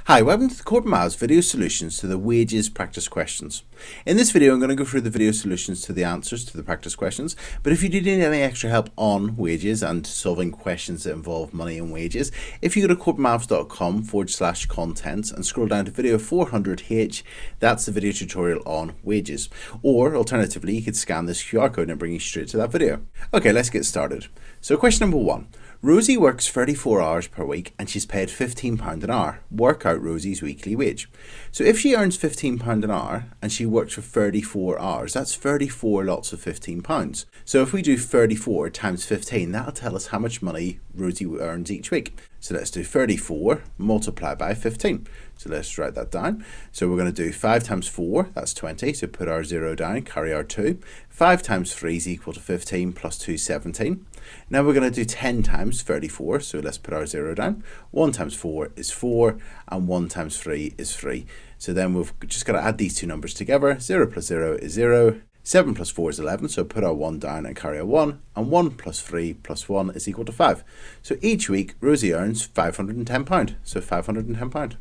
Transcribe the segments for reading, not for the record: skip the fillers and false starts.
Hi, welcome to the Corbettmaths video solutions to the wages practice questions. In this video I'm going to go through the video solutions to the answers to the practice questions, but if you do need any extra help on wages and solving questions that involve money and wages, if you go to corbettmaths.com/contents and scroll down to video 400H, that's the video tutorial on wages. Or alternatively, you could scan this QR code and bring you straight to that video. Okay, let's get started. So question number 1. Rosie works 34 hours per week and she's paid £15 an hour. Work out Rosie's weekly wage. So if she earns £15 an hour and she works for 34 hours, that's 34 lots of £15. So if we do 34 times 15, that'll tell us how much money Rosie earns each week. So let's do 34 multiplied by 15. So let's write that down. So we're going to do 5 times 4, that's 20. So put our 0 down, carry our 2. 5 times 3 is equal to 15 plus 2 is 17. Now we're going to do 10 times 34. So let's put our 0 down. 1 times 4 is 4 and 1 times 3 is 3. So then we've just got to add these two numbers together. 0 plus 0 is 0. 7 plus 4 is 11, so put our 1 down and carry a 1, and 1 plus 3 plus 1 is equal to 5. So each week, Rosie earns £510, so £510.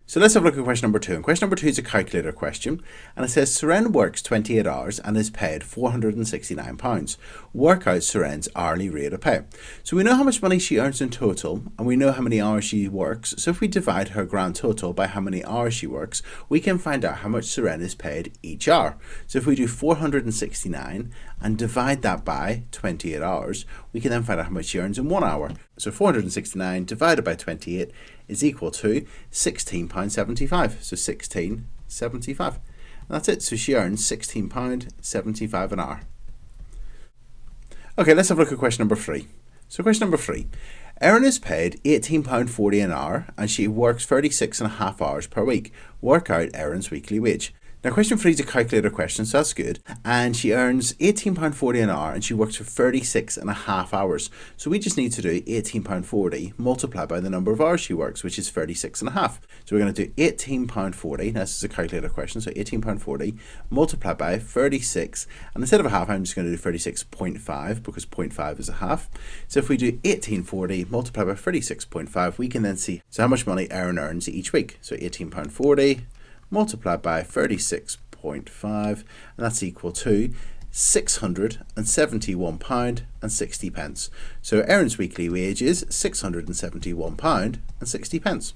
So let's have a look at question number 2. And question number 2 is a calculator question, and it says Seren works 28 hours and is paid £469. Work out Seren's hourly rate of pay. So we know how much money she earns in total, and we know how many hours she works. So if we divide her grand total by how many hours she works, we can find out how much Seren is paid each hour. So if we do 469 and divide that by 28 hours, we can then find out how much she earns in 1 hour. So 469 divided by 28 is equal to £16.75. So £16.75. And that's it. So she earns £16.75 an hour. Okay, let's have a look at question number 3. So question number 3. Erin is paid £18.40 an hour and she works 36.5 hours per week. Work out Erin's weekly wage. Now question 3 is a calculator question, so that's good. And she earns £18.40 an hour and she works for 36.5 hours. So we just need to do £18.40 multiplied by the number of hours she works, which is 36.5. So we're going to do £18.40, now this is a calculator question, so £18.40 multiplied by 36, and instead of a half I'm just going to do 36.5 because 0.5 is a half. So if we do £18.40 multiplied by 36.5, we can then see how much money Erin earns each week. So £18.40 multiplied by 36.5, and that's equal to £671.60. So Erin's weekly wage is £671.60.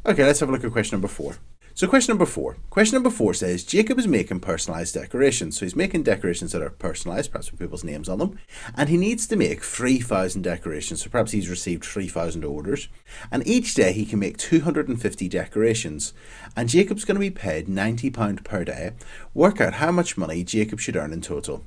Okay, let's have a look at question number 4. So question number 4. Question number 4 says Jacob is making personalised decorations. So he's making decorations that are personalised, perhaps with people's names on them. And he needs to make 3,000 decorations. So perhaps he's received 3,000 orders. And each day he can make 250 decorations. And Jacob's going to be paid £90 per day. Work out how much money Jacob should earn in total.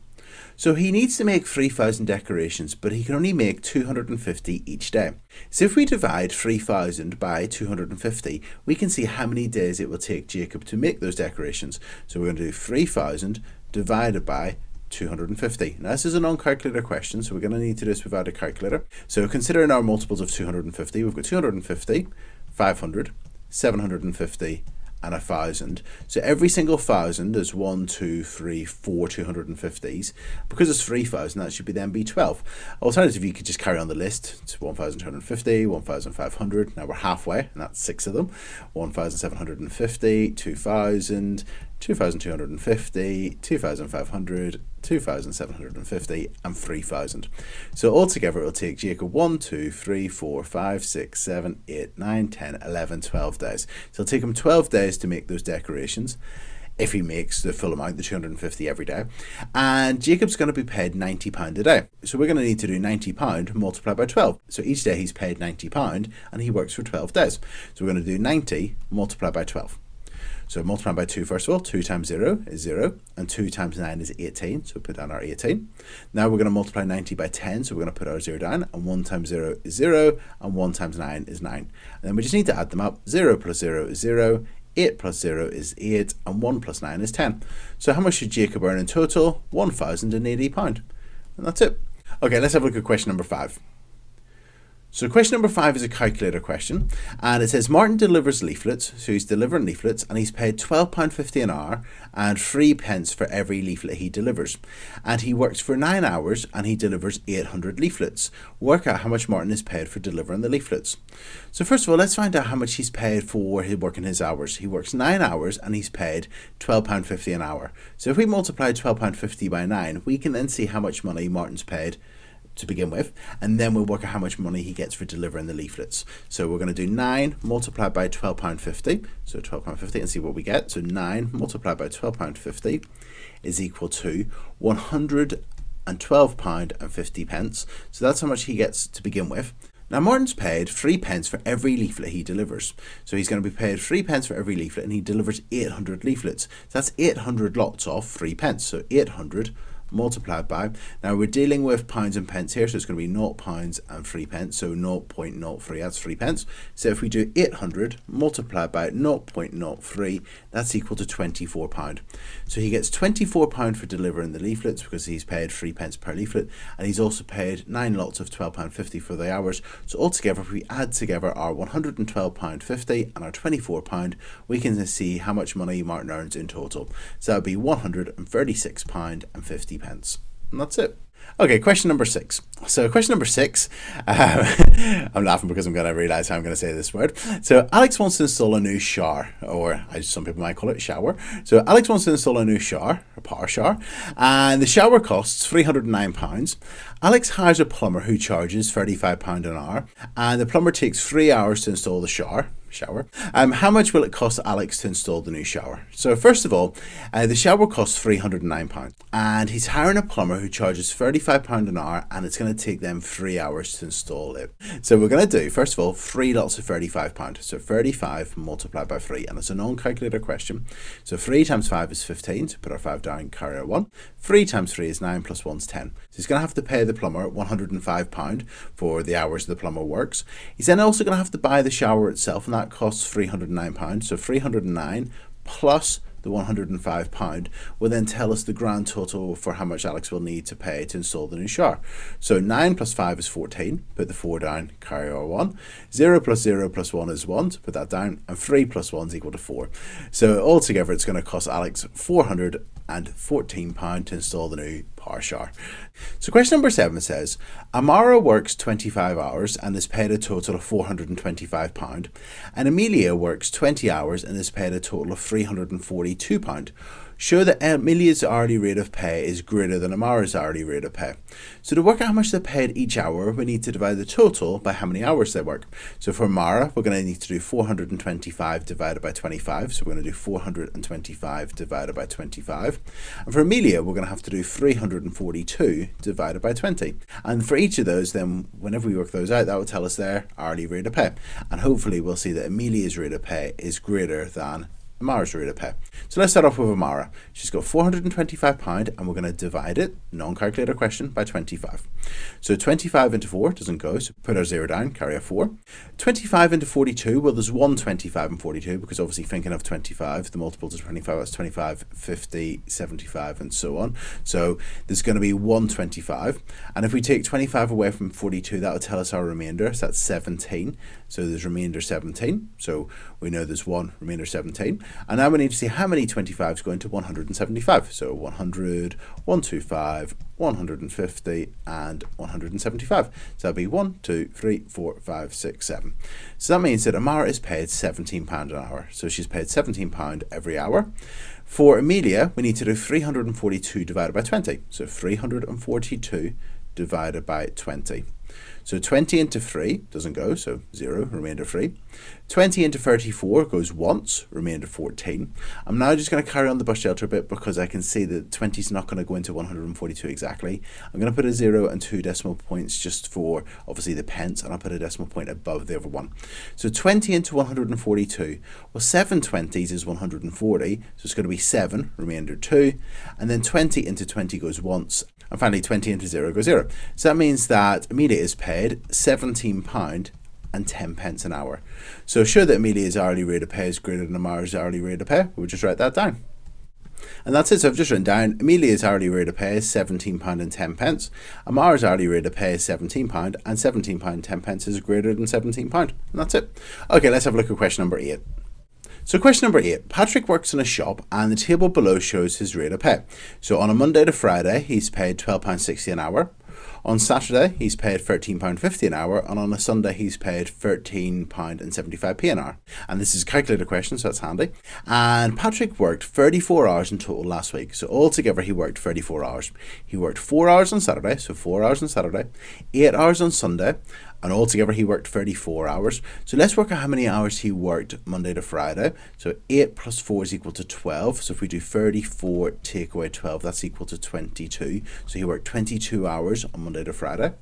So he needs to make 3,000 decorations, but he can only make 250 each day. So if we divide 3,000 by 250, we can see how many days it will take Jacob to make those decorations. So we're going to do 3,000 divided by 250. Now this is a non-calculator question, so we're going to need to do this without a calculator. So considering our multiples of 250, we've got 250, 500, 750, and 1,000. So every single 1,000 is 1, 2, 3, 4 250s. Because it's 3,000, that should then be 12. Alternatively, you could just carry on the list. It's 1,250, 1,500. Now we're halfway, and that's 6 of them. 1,750, 2,000, 2,250, 2,500, 2,750 and 3,000. So altogether it will take Jacob 1, 2, 3, 4, 5, 6, 7, 8, 9, 10, 11, 12 days. So it'll take him 12 days to make those decorations if he makes the full amount, the 250 every day. And Jacob's going to be paid £90 a day. So we're going to need to do £90 multiplied by 12. So each day he's paid £90 and he works for 12 days. So we're going to do 90 multiplied by 12. So multiply by 2 first of all. 2 times 0 is 0, and 2 times 9 is 18, so put down our 18. Now we're going to multiply 90 by 10, so we're going to put our 0 down, and 1 times 0 is 0, and 1 times 9 is 9. And then we just need to add them up. 0 plus 0 is 0, 8 plus 0 is 8, and 1 plus 9 is 10. So how much should Jacob earn in total? £1,080. And that's it. Okay, let's have a look at question number 5. So question number 5 is a calculator question, and it says Martin delivers leaflets, so he's delivering leaflets, and he's paid £12.50 an hour and 3 pence for every leaflet he delivers. And he works for 9 hours and he delivers 800 leaflets. Work out how much Martin is paid for delivering the leaflets. So first of all, let's find out how much he's paid for working his hours. He works 9 hours and he's paid £12.50 an hour. So if we multiply £12.50 by 9, we can then see how much money Martin's paid to begin with, and then we'll work out how much money he gets for delivering the leaflets. So we're going to do 9 multiplied by £12.50, so £12.50, and see what we get. So 9 multiplied by £12.50 is equal to £112.50. So that's how much he gets to begin with. Now Martin's paid 3 pence for every leaflet he delivers. So he's going to be paid 3 pence for every leaflet, and he delivers 800 leaflets. So that's 800 lots of 3 pence. So 800 multiplied by, now we're dealing with pounds and pence here, so it's going to be 0 pounds and 3 pence, so 0.03, that's 3 pence. So if we do 800 multiplied by 0.03, that's equal to £24. So he gets £24 for delivering the leaflets because he's paid 3 pence per leaflet, and he's also paid 9 lots of £12.50 for the hours. So altogether, if we add together our £112.50 and our £24, we can see how much money Martin earns in total. So that would be £136.50. And that's it. Okay, question number 6. So question number 6, I'm laughing because I'm going to realise how I'm going to say this word. So Alex wants to install a new shower, or as some people might call it, shower. So Alex wants to install a new shower, a power shower, and the shower costs £309. Alex hires a plumber who charges £35 an hour, and the plumber takes 3 hours to install the shower. How much will it cost Alex to install the new shower? So first of all, the shower costs £309, and he's hiring a plumber who charges £35 an hour, and it's going to take them 3 hours to install it. So we're going to do, first of all, 3 lots of £35. So 35 multiplied by 3, and it's a non-calculator question. So 3 times 5 is 15, so put our 5 down, carry our 1. 3 times 3 is 9 plus 1 is 10. So he's going to have to pay the plumber £105 for the hours the plumber works. He's then also going to have to buy the shower itself, and that costs £309. So 309 plus the £105 will then tell us the grand total for how much Alex will need to pay to install the new shower. So 9 plus 5 is 14, put the 4 down, carry our 1. 0 plus 0 plus 1 is 1, so put that down, and 3 plus 1 is equal to 4. So altogether it's going to cost Alex £414 to install the new power shower. So question number 7 says, Amara works 25 hours and is paid a total of £425, and Amelia works 20 hours and is paid a total of £342. Show that Amelia's hourly rate of pay is greater than Amara's hourly rate of pay. So to work out how much they're paid each hour, we need to divide the total by how many hours they work. So for Amara, we're going to need to do 425 divided by 25. So we're going to do 425 divided by 25. And for Amelia, we're going to have to do 342 divided by 20. And for each of those, then whenever we work those out, that will tell us their hourly rate of pay. And hopefully we'll see that Amelia's rate of pay is greater than Amara's rate of pay. So let's start off with Amara. She's got £425, and we're going to divide it, non-calculator question, by 25. So 25 into 4 doesn't go, so put our 0 down, carry our 4. 25 into 42, well there's one 25 and 42, because obviously thinking of 25, the multiples of 25, that's 25, 50, 75, and so on. So there's going to be 125, and if we take 25 away from 42, that will tell us our remainder, so that's 17. So there's remainder 17, so we know there's one remainder 17. And now we need to see how many 25s go into 175. So 100, 125, 150, and 175. So that'll be 1, 2, 3, 4, 5, 6, 7. So that means that Amara is paid £17 an hour. So she's paid £17 every hour. For Amelia, we need to do 342 divided by 20. So 342 divided by 20. So 20 into 3 doesn't go, so 0, remainder 3. 20 into 34 goes once, remainder 14. I'm now just going to carry on the bus shelter a bit because I can see that 20 is not going to go into 142 exactly. I'm going to put a 0 and 2 decimal points just for, obviously, the pence, and I'll put a decimal point above the other one. So 20 into 142, well, 7 20s is 140, so it's going to be 7, remainder 2. And then 20 into 20 goes once. And finally, 20 into 0 goes 0. So that means that Amelia is paid £17 and 10 pence an hour. So show that Amelia's hourly rate of pay is greater than Amara's hourly rate of pay. We'll just write that down. And that's it. So I've just written down Amelia's hourly rate of pay is £17.10. Amara's hourly rate of pay is £17, and £17.10 is greater than £17. And that's it. Okay, let's have a look at question number 8. So question number 8, Patrick works in a shop and the table below shows his rate of pay. So on a Monday to Friday, he's paid £12.60 an hour. On Saturday, he's paid £13.50 an hour, and on a Sunday, he's paid £13.75 an hour. And this is a calculator question, so that's handy. And Patrick worked 34 hours in total last week. So altogether, he worked 34 hours. He worked 4 hours on Saturday, so 4 hours on Saturday, 8 hours on Sunday, and altogether he worked 34 hours. So let's work out how many hours he worked Monday to Friday. So 8 plus 4 is equal to 12. So if we do 34 take away 12, that's equal to 22. So he worked 22 hours on Monday to Friday.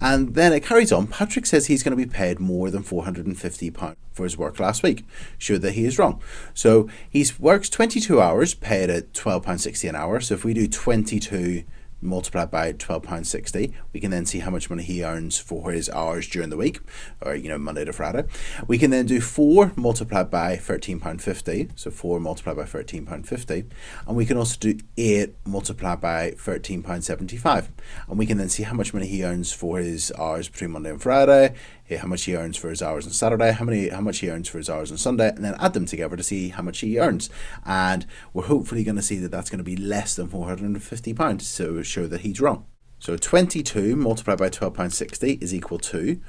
And then it carries on. Patrick says he's going to be paid more than £450 for his work last week. Show that he is wrong. So he works 22 hours, paid at £12.60 an hour. So if we do 22 multiplied by £12.60, we can then see how much money he earns for his hours during the week, or Monday to Friday. We can then do 4 multiplied by £13.50, so 4 multiplied by £13.50, and we can also do 8 multiplied by £13.75, and we can then see how much money he earns for his hours between Monday and Friday, how much he earns for his hours on Saturday, how much he earns for his hours on Sunday, and then add them together to see how much he earns. And we're hopefully going to see that that's going to be less than £450, so show that he's wrong. So 22 multiplied by £12.60 is equal to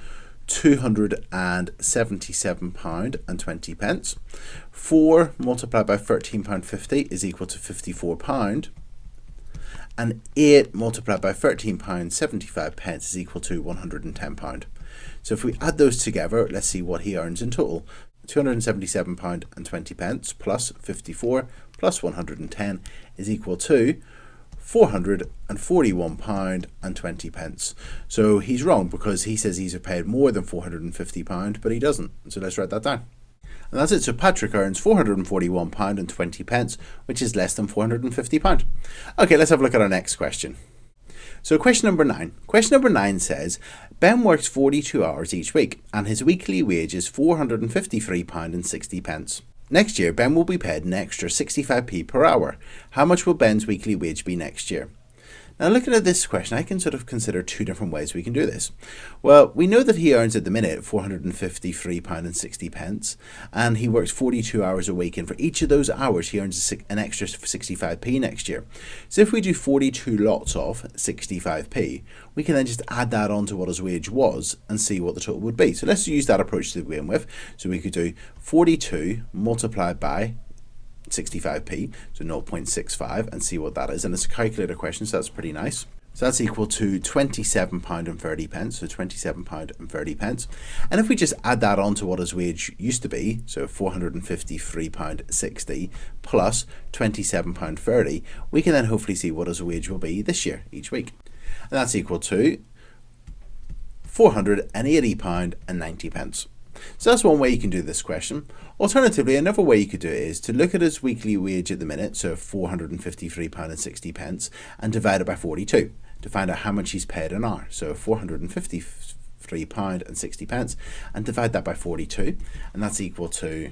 £277.20. 4 multiplied by £13.50 is equal to £54. And 8 multiplied by £13.75 is equal to £110. So if we add those together, let's see what he earns in total. £277.20 plus 54 plus 110 is equal to £441.20. So he's wrong because he says he's paid more than £450, but he doesn't. So let's write that down. And that's it. So Patrick earns £441.20, which is less than £450. Okay, let's have a look at our next question. So question number 9. Question number 9 says, Ben works 42 hours each week and his weekly wage is £453.60. Next year, Ben will be paid an extra 65p per hour. How much will Ben's weekly wage be next year? Now, looking at this question, I can sort of consider 2 different ways we can do this. Well, we know that he earns at the minute £453.60, and he works 42 hours a week, and for each of those hours, he earns an extra 65p next year. So if we do 42 lots of 65p, we can then just add that on to what his wage was and see what the total would be. So let's use that approach to begin with. So we could do 42 multiplied by 65p, so 0.65, and see what that is. And it's a calculator question, so that's pretty nice. So that's equal to £27.30, so £27.30. And if we just add that on to what his wage used to be, so £453.60 plus £27.30, we can then hopefully see what his wage will be this year, each week. And that's equal to £480.90. So that's one way you can do this question. Alternatively, another way you could do it is to look at his weekly wage at the minute, so £453.60, and divide it by 42 to find out how much he's paid an hour. So £453.60, and divide that by 42, and that's equal to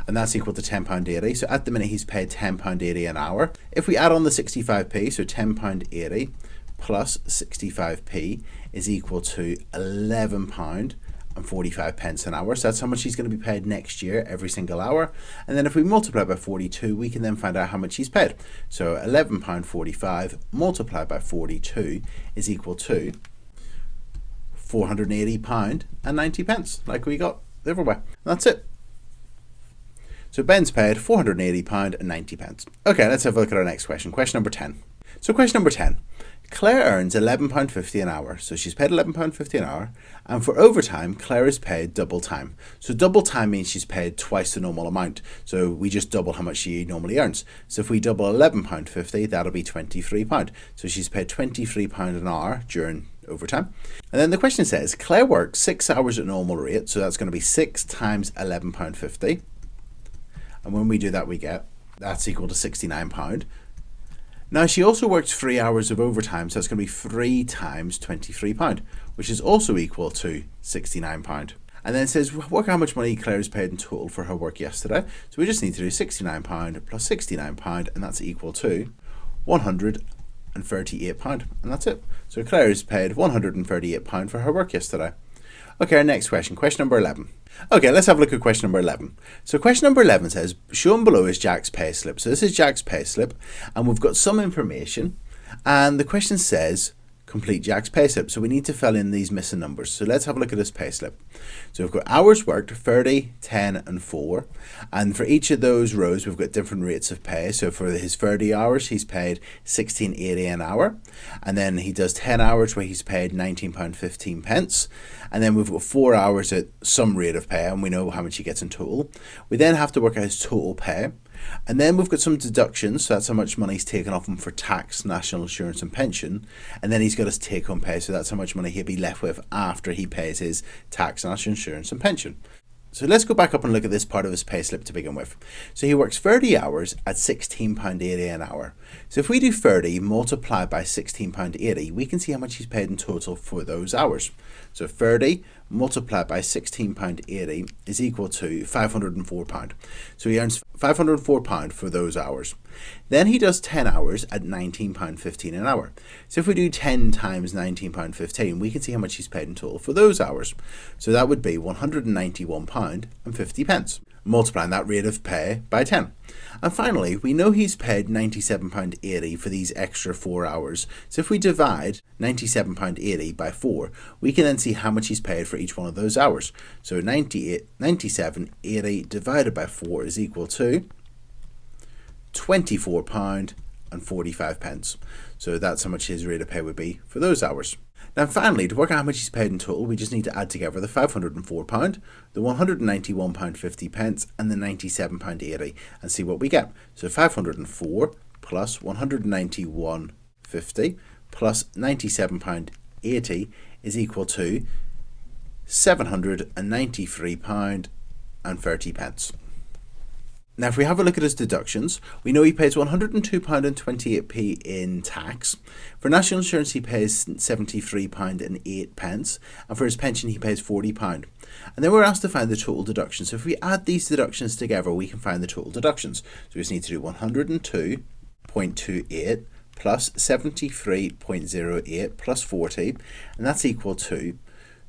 £10.80. So at the minute he's paid £10.80 an hour. If we add on the 65p, so £10.80 plus 65p is equal to £11.45 an hour. So that's how much he's going to be paid next year every single hour. And then if we multiply by 42, we can then find out how much he's paid. So £11.45 multiplied by 42 is equal to £480.90, like we got the other way. And that's it. So Ben's paid £480.90. Okay, let's have a look at our next question. Question number 10. So question number 10. Claire earns £11.50 an hour, so she's paid £11.50 an hour, and for overtime, Claire is paid double time. So double time means she's paid twice the normal amount, so we just double how much she normally earns. So if we double £11.50, that'll be £23. So she's paid £23 an hour during overtime. And then the question says, Claire works 6 hours at normal rate, so that's going to be 6 times £11.50, and when we do that, we get that's equal to £69. Now, she also works 3 hours of overtime, so it's going to be 3 times £23, which is also equal to £69. And then it says, work out how much money Claire has paid in total for her work yesterday. So we just need to do £69 plus £69, and that's equal to £138. And that's it. So Claire has paid £138 for her work yesterday. Okay, our next question, question number 11. Okay, let's have a look at question number 11. So question number 11 says, shown below is Jack's pay slip. So this is Jack's pay slip, and we've got some information, and the question says, complete Jack's pay slip. So we need to fill in these missing numbers. So let's have a look at his pay slip. So we've got hours worked, 30, 10 and 4. And for each of those rows, we've got different rates of pay. So for his 30 hours, he's paid £16.80 an hour. And then he does 10 hours where he's paid £19.15. And then we've got 4 hours at some rate of pay, and we know how much he gets in total. We then have to work out his total pay. And then we've got some deductions, so that's how much money he's taken off him for tax, national insurance and pension. And then he's got his take-home pay, so that's how much money he'll be left with after he pays his tax, national insurance and pension. So let's go back up and look at this part of his pay slip to begin with. So he works 30 hours at £16.80 an hour. So if we do 30 multiplied by £16.80, we can see how much he's paid in total for those hours. So 30 multiplied by £16.80 is equal to £504. So he earns £504 for those hours. Then he does 10 hours at £19.15 an hour. So if we do 10 times £19.15, we can see how much he's paid in total for those hours. So that would be £191.50, multiplying that rate of pay by 10. And finally, we know he's paid £97.80 for these extra 4 hours. So if we divide £97.80 by 4, we can then see how much he's paid for each one of those hours. So £97.80 divided by 4 is equal to £24.45. So that's how much his rate of pay would be for those hours. Now finally, to work out how much he's paid in total, we just need to add together the £504, the £191.50 and the £97.80 and see what we get. So 504 plus £191.50 plus £97.80 is equal to £793.30. Now, if we have a look at his deductions, we know he pays £102.28 in tax. For national insurance, he pays £73.08, and for his pension, he pays £40. And then we're asked to find the total deductions. So if we add these deductions together, we can find the total deductions. So we just need to do 102.28 plus 73.08 plus 40, and that's equal to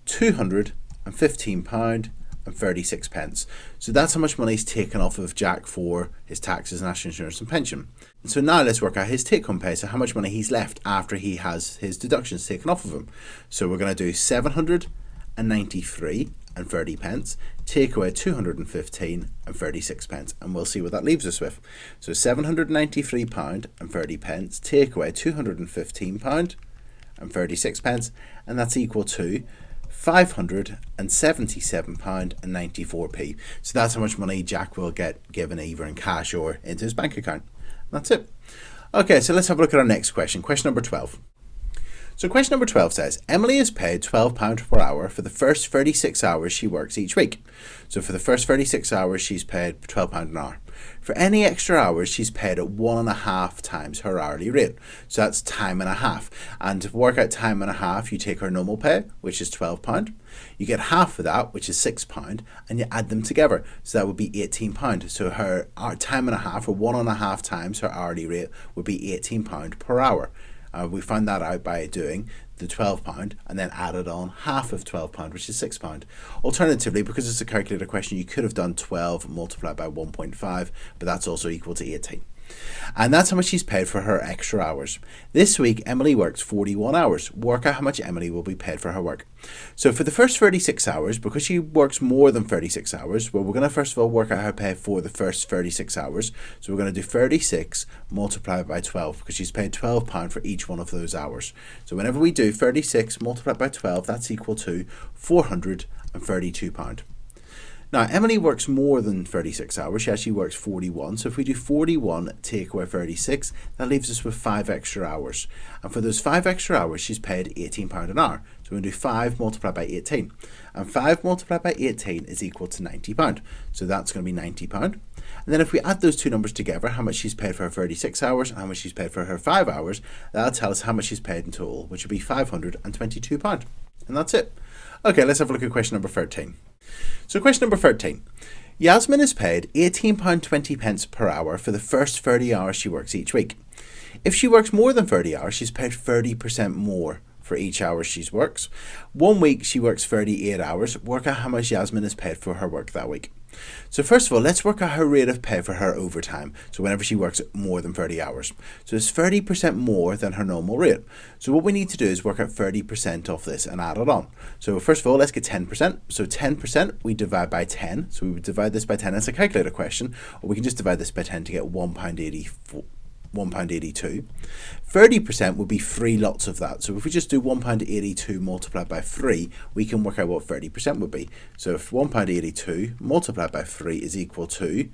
£215.36. So that's how much money is taken off of Jack for his taxes, national insurance and pension. And so now let's work out his take-home pay, so how much money he's left after he has his deductions taken off of him. So we're going to do £793.30, take away £215.36, and we'll see what that leaves us with. So £793.30, take away £215.36, and that's equal to £577.94. So that's how much money Jack will get given either in cash or into his bank account. That's it. Okay, so let's have a look at our next question, question number 12. So question number 12 says, Emily is paid £12 per hour for the first 36 hours she works each week. So for the first 36 hours, she's paid £12 an hour. For any extra hours, she's paid at 1.5 times her hourly rate. So that's time and a half. And to work out time and a half, you take her normal pay, which is £12. You get half of that, which is £6, and you add them together. So that would be £18. So her time and a half, or 1.5 times her hourly rate, would be £18 per hour. We found that out by doing the £12 and then added on half of £12, which is £6. Alternatively, because it's a calculator question, you could have done 12 multiplied by 1.5, but that's also equal to 18. And that's how much she's paid for her extra hours. This week, Emily works 41 hours. Work out how much Emily will be paid for her work. So for the first 36 hours, because she works more than 36 hours, well, we're going to first of all work out her pay for the first 36 hours. So we're going to do 36 multiplied by 12, because she's paid £12 for each one of those hours. So whenever we do 36 multiplied by 12, that's equal to £432. Now, Emily works more than 36 hours. She actually works 41. So if we do 41 take away 36, that leaves us with 5 extra hours. And for those 5 extra hours, she's paid £18 an hour. So we're going to do 5 multiplied by 18. And 5 multiplied by 18 is equal to £90. So that's going to be £90. And then if we add those two numbers together, how much she's paid for her 36 hours and how much she's paid for her 5 hours, that'll tell us how much she's paid in total, which would be £522. And that's it. Okay, let's have a look at question number 13. So question number 13. Yasmin is paid £18.20 per hour for the first 30 hours she works each week. If she works more than 30 hours, she's paid 30% more for each hour she works. 1 week she works 38 hours. Work out how much Yasmin is paid for her work that week. So first of all, let's work out her rate of pay for her overtime. So whenever she works more than 30 hours. So it's 30% more than her normal rate. So what we need to do is work out 30% of this and add it on. So first of all, let's get 10%. So 10% we divide by 10. So we would divide this by 10 as a calculator question, or we can just divide this by 10 to get £1.82. 30% would be 3 lots of that. So if we just do £1.82 multiplied by 3, we can work out what 30% would be. So if £1.82 multiplied by 3 is equal to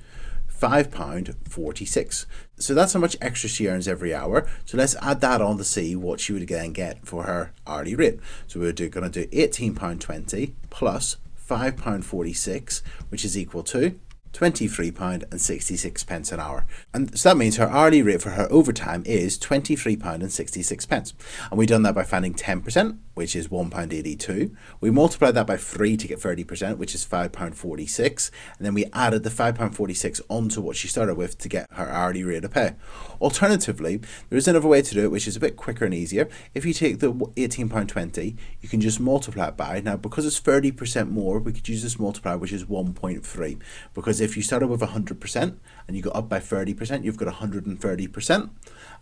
£5.46. So that's how much extra she earns every hour. So let's add that on to see what she would again get for her hourly rate. So we're going to do £18.20 plus £5.46, which is equal to £23.66 an hour. And so that means her hourly rate for her overtime is £23.66. And we've done that by finding 10%, which is £1.82. We multiplied that by 3 to get 30%, which is £5.46. And then we added the £5.46 onto what she started with to get her hourly rate of pay. Alternatively, there is another way to do it, which is a bit quicker and easier. If you take the £18.20, you can just multiply it by, now because it's 30% more, we could use this multiplier, which is 1.3. Because if you started with 100% and you got up by 30%, you've got 130%.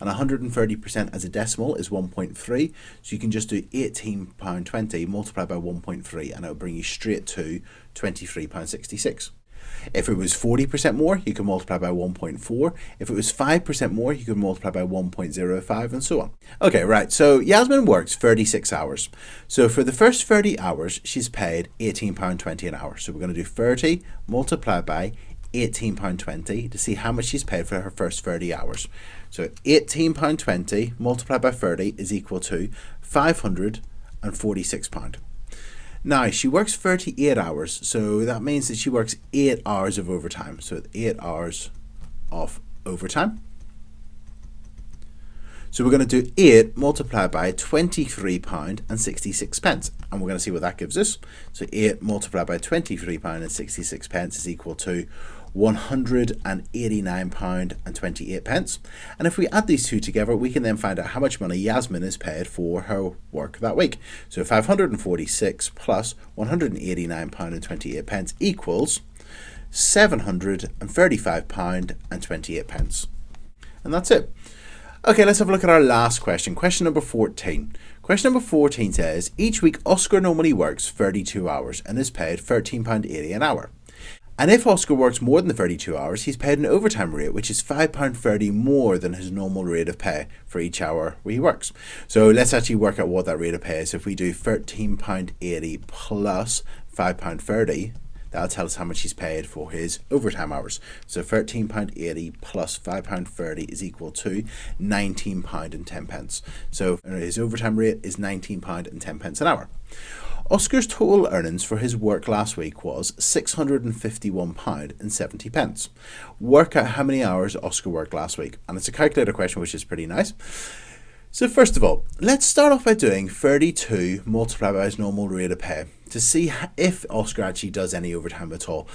And 130% as a decimal is 1.3. So you can just do £18.20 multiplied by 1.3 and it'll bring you straight to £23.66. If it was 40% more, you can multiply by 1.4. If it was 5% more, you can multiply by 1.05 and so on. Okay, right, so Yasmin works 36 hours. So for the first 30 hours, she's paid £18.20 an hour. So we're going to do 30 multiplied by £18.20 to see how much she's paid for her first 30 hours. So £18.20 multiplied by 30 is equal to £546. Now, she works 38 hours, so that means that she works 8 hours of overtime. So 8 hours of overtime. So we're going to do 8 multiplied by £23.66. And we're going to see what that gives us. So 8 multiplied by £23.66 is equal to £189.28. And if we add these two together, we can then find out how much money Yasmin is paid for her work that week. So 546 plus £189.28 equals £735.28. And that's it. Okay, let's have a look at our last question. Question number 14. Question number 14 says, each week Oscar normally works 32 hours and is paid £13.80 an hour. And if Oscar works more than 32 hours, he's paid an overtime rate, which is £5.30 more than his normal rate of pay for each hour he works. So let's actually work out what that rate of pay is. If we do £13.80 plus £5.30, that'll tell us how much he's paid for his overtime hours. So £13.80 plus £5.30 is equal to £19.10. So his overtime rate is £19.10 an hour. Oscar's total earnings for his work last week was £651.70. Work out how many hours Oscar worked last week. And it's a calculator question, which is pretty nice. So first of all, let's start off by doing 32 multiplied by his normal rate of pay to see if Oscar actually does any overtime at all.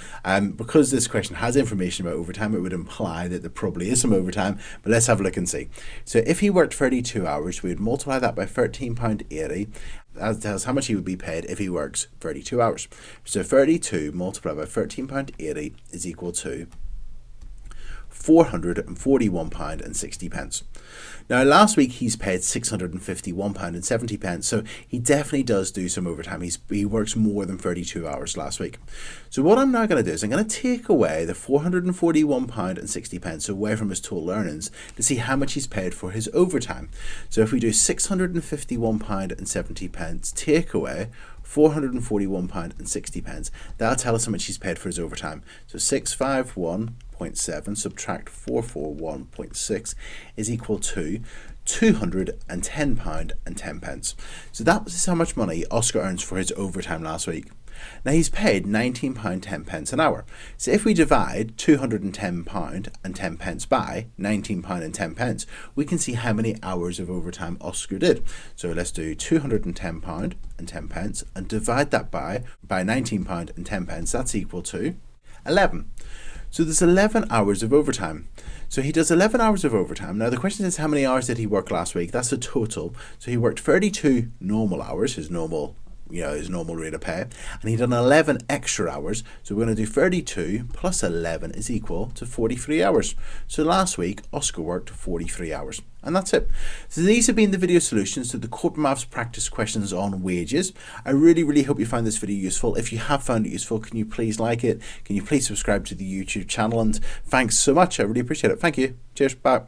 Because this question has information about overtime, it would imply that there probably is some overtime, but let's have a look and see. So if he worked 32 hours, we would multiply that by £13.80. That tells us how much he would be paid if he works 32 hours. So 32 multiplied by £13.80 is equal to £441.60. Now, last week he's paid £651.70, so he definitely does do some overtime. He works more than 32 hours last week. So what I'm now going to do is I'm going to take away the £441.60 away from his total earnings to see how much he's paid for his overtime. So if we do £651.70 take away £441.60, that'll tell us how much he's paid for his overtime. So 651.7 subtract 441.6 is equal to £210.10. So that is how much money Oscar earns for his overtime last week. Now he's paid £19.10 an hour. So if we divide £210 and 10 pence by £19 and 10 pence, we can see how many hours of overtime Oscar did. So let's do £210 and 10 pence and divide that by £19 and 10 pence. That's equal to 11. So there's 11 hours of overtime. So he does 11 hours of overtime. Now the question is, how many hours did he work last week? That's a total. So he worked 32 normal hours, his normal rate of pay, and he done 11 extra hours. So we're going to do 32 plus 11 is equal to 43 hours. So last week Oscar worked 43 hours. And that's it. So these have been the video solutions to the Corbettmaths Practice Questions on wages. I really hope you found this video useful. If you have found it useful, can you please like it? Can you please subscribe to the YouTube channel? And thanks so much. I really appreciate it. Thank you. Cheers. Bye.